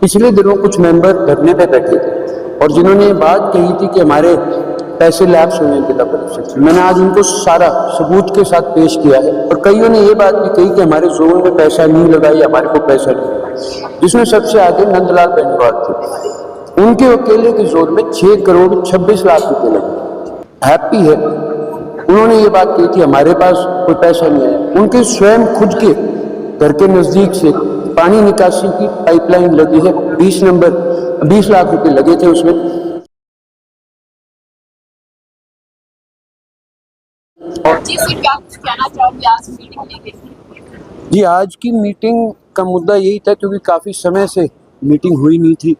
पिछले दिनों कुछ मेंबर धरने पे बैठे थे और जिन्होंने ये बात कही थी कि हमारे पैसे लैप्स हुए हैं जिला परिषद से। मैंने आज उनको सारा सबूत के साथ पेश किया है और कईयों ने ये बात भी कही कि हमारे जोन में पैसा नहीं लगा या हमारे को पैसा नहीं लगा, जिसमें सबसे आगे नंदलाल बेनीवाल थे। उनके अकेले के जोन में 6 करोड़ 26 लाख रुपए लगे। हैप्पी है, उन्होंने ये बात कही थी हमारे पास कोई पैसा नहीं है। उनके स्वयं खुद के घर के नजदीक से पानी निकासी की पाइपलाइन लगी है, 20 लाख रुपए लगे थे उसमें। जी सर, क्या कुछ कहना चाहोगे आज मीटिंग लेके? जी, आज की मीटिंग का मुद्दा यही था क्योंकि काफ़ी समय से मीटिंग हुई नहीं थी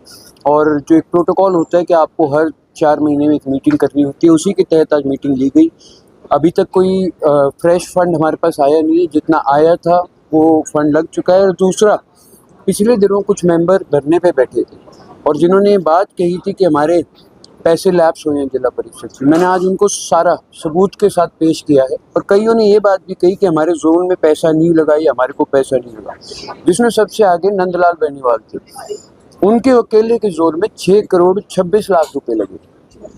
और जो एक प्रोटोकॉल होता है कि आपको हर 4 महीने में एक मीटिंग करनी होती है, उसी के तहत आज मीटिंग ली गई। अभी तक कोई फ्रेश फंड हमारे पास आया नहीं है, जितना आया था वो फंड लग चुका है। और दूसरा, पिछले दिनों कुछ मेंबर धरने पे बैठे थे और जिन्होंने ये बात कही थी कि हमारे पैसे लैप्स हुए हैं जिला परिषद से। मैंने आज उनको सारा सबूत के साथ पेश किया है और कईयों ने ये बात भी कही कि हमारे जोन में पैसा नहीं लगा या हमारे को पैसा नहीं लगा, जिसमें सबसे आगे नंदलाल बेनीवाल थे। उनके अकेले के जोन में 6 करोड़ 26 लाख रुपए लगे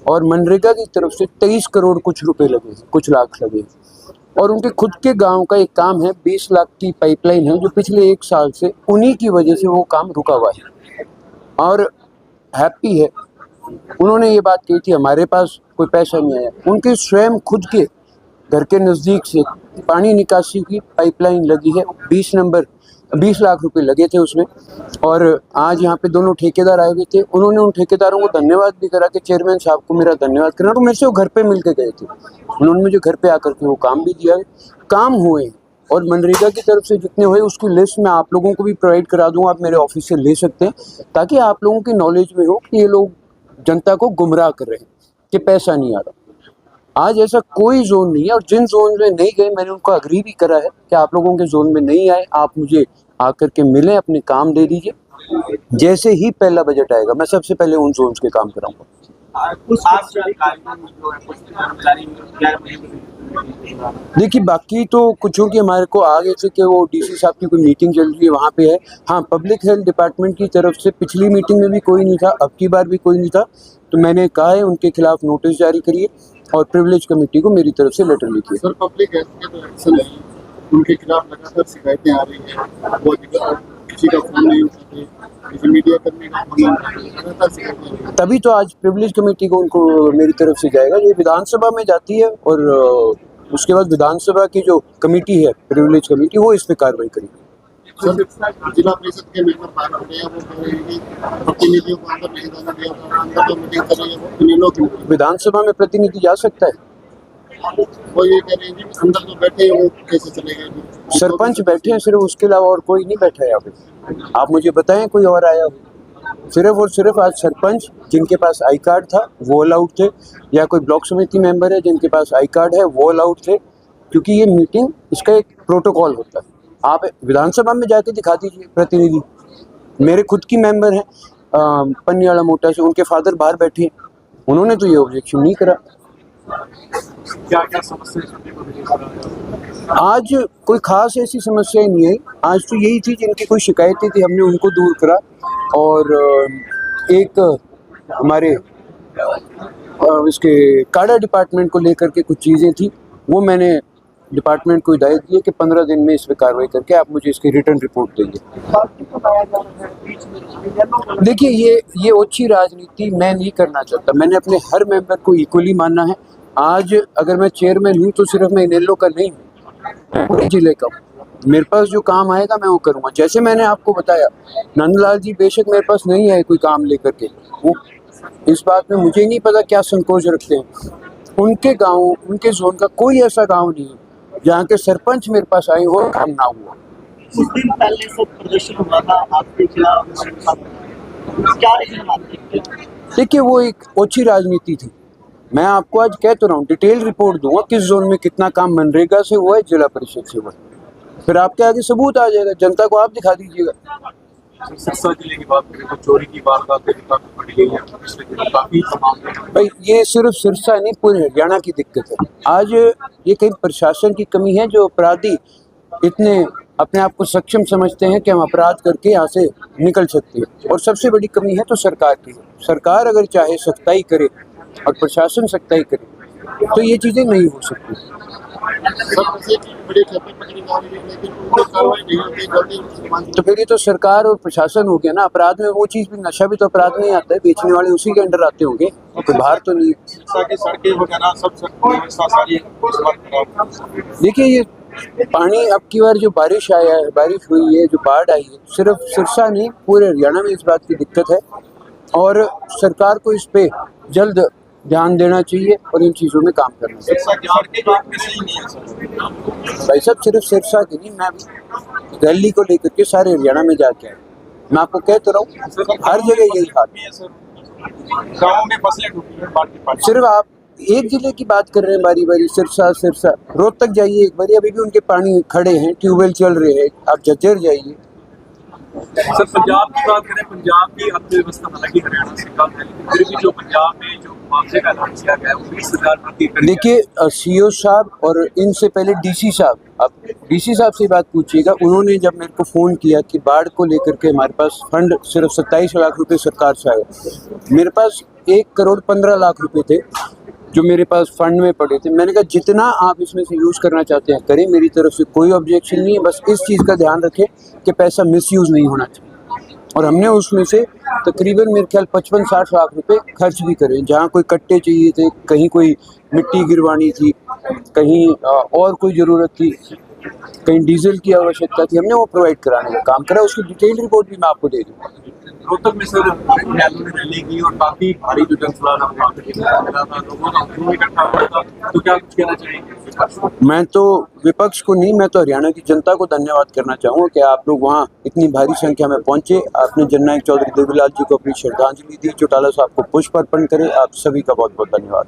और मनरेगा की तरफ से 23 करोड़ कुछ रुपए लगे, कुछ लाख लगे। और उनके खुद के गांव का एक काम है, 20 लाख की पाइपलाइन है, जो पिछले 1 साल से उन्हीं की वजह से वो काम रुका हुआ है। और हैप्पी है, उन्होंने ये बात कही थी हमारे पास कोई पैसा नहीं आया। उनके स्वयं खुद के घर के नज़दीक से पानी निकासी की पाइपलाइन लगी है, 20 लाख रुपए लगे थे उसमें। और आज यहाँ पे दोनों ठेकेदार आए हुए थे, उन्होंने उन ठेकेदारों को धन्यवाद भी करा कि चेयरमैन साहब को मेरा धन्यवाद करना। तो मेरे से वो घर पे मिल के गए थे, उन्होंने मुझे घर पे आकर के वो काम भी दिया है। काम हुए और मनरेगा की तरफ से जितने हुए उसकी लिस्ट मैं आप लोगों को भी प्रोवाइड करा दूँगा, आप मेरे ऑफिस से ले सकते हैं, ताकि आप लोगों की नॉलेज में हो कि ये लोग जनता को गुमराह कर रहे हैं कि पैसा नहीं आ रहा। आज ऐसा कोई जोन नहीं है और जिन जोन में नहीं गए मैंने उनको अग्री भी करा है कि आप लोगों के जोन में नहीं आए, आप मुझे आकर के मिलें, अपने काम दे दीजिए। जैसे ही पहला बजट आएगा मैं सबसे पहले उन जोन्स के काम कराऊंगा। देखिए, बाकी तो कुछ हो कि हमारे को आगे से कि वो डीसी साहब की कोई मीटिंग चल रही है वहाँ पे है। हाँ, पब्लिक हेल्थ डिपार्टमेंट की तरफ से पिछली मीटिंग में भी कोई नहीं था, अब की बार भी कोई नहीं था, तो मैंने कहा है उनके खिलाफ नोटिस जारी करिए और प्रिविलेज कमेटी को मेरी तरफ से लेटर लिखिए। सर, पब्लिक हेल्थ के तो एक्शन है, उनके खिलाफ लगातार शिकायतें आ रही हैं, वो किसी का फोन नहीं उठाते, किसी मीडिया कर्मी का फोन नहीं उठाते, लगातार शिकायतें। तभी तो आज प्रिविलेज कमेटी को उनको मेरी तरफ से जाएगा, ये विधानसभा में जाती है और उसके बाद विधानसभा की जो कमेटी है प्रिविलेज कमेटी, वो इस पे कार्रवाई करेगी। जिला परिषद के मेंबर बाहर हो गए हैं, वो कह रहे हैं कि प्रतिनिधियों को अंदर नहीं जाने दिया था, अंदर तो मीटिंग कर रही है वो इनेलो की। विधानसभा में प्रतिनिधि जा सकता है, वो ये कह रहे हैं कि अंदर जो बैठे हैं वो कैसे चले गए? सरपंच बैठे हैं सिर्फ, उसके अलावा और कोई नहीं बैठा है यहाँ पे। आप मुझे बताएं कोई और आया हो? सिर्फ और सिर्फ आज सरपंच जिनके पास आई कार्ड था वो अलाउड थे, या कोई ब्लॉक समिति मेंबर है जिनके पास आई कार्ड है वो अलाउड थे, क्योंकि ये मीटिंग इसका एक प्रोटोकॉल होता है। आप विधानसभा में जाके दिखा दीजिए प्रतिनिधि। मेरे खुद की मेंबर हैं पन्नियाला मोटा से, उनके फादर बाहर बैठे हैं, उन्होंने तो ये ऑब्जेक्शन नहीं करा। क्या क्या समस्या? आज कोई खास ऐसी समस्या ही नहीं है, आज तो यही थी जिनकी कोई शिकायतें थी हमने उनको दूर करा। और एक हमारे इसके काड़ा डिपार्टमेंट को लेकर के कुछ चीज़ें थी, वो मैंने डिपार्टमेंट को हिदायत दी है कि 15 दिन में इस पर कार्रवाई करके आप मुझे इसकी रिटर्न रिपोर्ट देंगे। देखिए, ये ओछी राजनीति मैं नहीं करना चाहता, मैंने अपने हर मेंबर को इक्वली मानना है। आज अगर मैं चेयरमैन हूँ तो सिर्फ मैं इनेलो का नहीं हूँ, पूरे जिले का। मेरे पास जो काम आएगा मैं वो करूँगा। जैसे मैंने आपको बताया, नंदलाल जी बेशक मेरे पास नहीं आए कोई काम लेकर के, वो इस बात में मुझे नहीं पता क्या संकोच रखते हैं। उनके गाँव, उनके जोन का कोई ऐसा गाँव नहीं है जहाँ के सरपंच मेरे पास आए हो काम ना हुआ। कुछ दिन पहले से प्रदर्शन हुआ था आपके खिलाफ, क्या रीजन आपके? देखिए, वो एक ओछी राजनीति थी। मैं आपको आज कह तो रहा हूँ, डिटेल रिपोर्ट दूंगा किस जोन में कितना काम मनरेगा से हुआ है, जिला परिषद से हुआ है, फिर आपके आगे सबूत आ जाएगा, जनता को आप दिखा दीजिएगा। सिरसा जिले की बात करें तो चोरी की वारदातें काफी बढ़ गई है, काफी भाई ये सिर्फ सिरसा नहीं, पूरे हरियाणा की दिक्कत है। आज ये कहीं प्रशासन की कमी है जो अपराधी इतने अपने आप को सक्षम समझते हैं कि हम अपराध करके यहाँ से निकल सकते हैं। और सबसे बड़ी कमी है तो सरकार की। सरकार अगर चाहे सख्ताई करे और प्रशासन सख्ताई करे तो ये चीज़ें नहीं हो सकती। सर जैसे कि बड़े छापे पकड़े जा रही है लेकिन उन पर कार्रवाई नहीं होती, जल्दी उसको मान तो फिर ये तो सरकार और प्रशासन हो गया ना। अपराध में वो चीज़ भी, नशा भी तो अपराध में ही आता है, बेचने वाले उसी के अंडर आते होंगे, कोई बाहर तो नहीं। शिक्षा की सड़कें वगैरह सब व्यवस्था सारी इस बार खराब। देखिए ये पानी अब की बार जो बारिश आया है, बारिश हुई है, जो बाढ़ आई है, सिर्फ सिरसा नहीं पूरे हरियाणा में इस बात की दिक्कत है और सरकार को इस पे जल्द ध्यान देना चाहिए और इन चीज़ों में काम करना चाहिए। शिक्षा की सड़कें तो आपकी सही नहीं है सर। भाई साहब सिर्फ सिरसा की नहीं, मैं दिल्ली को लेकर के सारे हरियाणा में जाके आया, मैं आपको कह तो रहा हूँ हर जगह यही हाल है। गाँव में फसलें डूबी हैं बाढ़ के पानी। सिर्फ आप एक जिले की बात कर रहे हैं बारी बारी, सिरसा रोहतक जाइए एक बारी, अभी भी उनके पानी खड़े हैं, ट्यूबवेल चल रहे हैं। आप झज्जर जाइए। सर पंजाब की बात करें, पंजाब की अर्थव्यवस्था हालांकि हरियाणा से कम है, लेकिन फिर भी जो पंजाब में जो मुआवजे का ऐलान किया गया है वो 20,000 प्रति एकड़। देखिए सीओ साहब और इनसे पहले डीसी साहब, आप डीसी साहब से बात पूछिएगा। उन्होंने जब मेरे को फ़ोन किया कि बाढ़ को लेकर के हमारे पास फंड सिर्फ 27 लाख रुपए सरकार से आए, मेरे पास 1,15,00,000 रुपए थे जो मेरे पास फंड में पड़े थे। मैंने कहा जितना आप इसमें से यूज़ करना चाहते हैं करें, मेरी तरफ से कोई ऑब्जेक्शन नहीं है, बस इस चीज़ का ध्यान रखें कि पैसा मिसयूज़ नहीं होना चाहिए। और हमने उसमें से तकरीबन मेरे ख्याल 55-60 लाख रुपए खर्च भी करे। जहाँ कोई कट्टे चाहिए थे, कहीं कोई मिट्टी गिरवानी थी, कहीं और कोई ज़रूरत थी, कहीं डीजल की आवश्यकता थी, हमने वो प्रोवाइड कराने का काम करा। उसकी डिटेल रिपोर्ट भी मैं आपको दे दूँगा। रोहतक में सर नैलो ने रैली की और काफी भारी जो जनसभा था लोगों का हुजूम इकट्ठा हुआ था, तो क्या कुछ कहना चाहेंगे? मैं तो विपक्ष को नहीं, मैं तो हरियाणा की जनता को धन्यवाद करना चाहूँगा कि आप लोग वहाँ इतनी भारी संख्या में पहुँचे। आपने जननायक चौधरी देवीलाल जी को अपनी श्रद्धांजलि दी, चौटाला साहब को पुष्प अर्पण करे। आप सभी का बहुत बहुत धन्यवाद।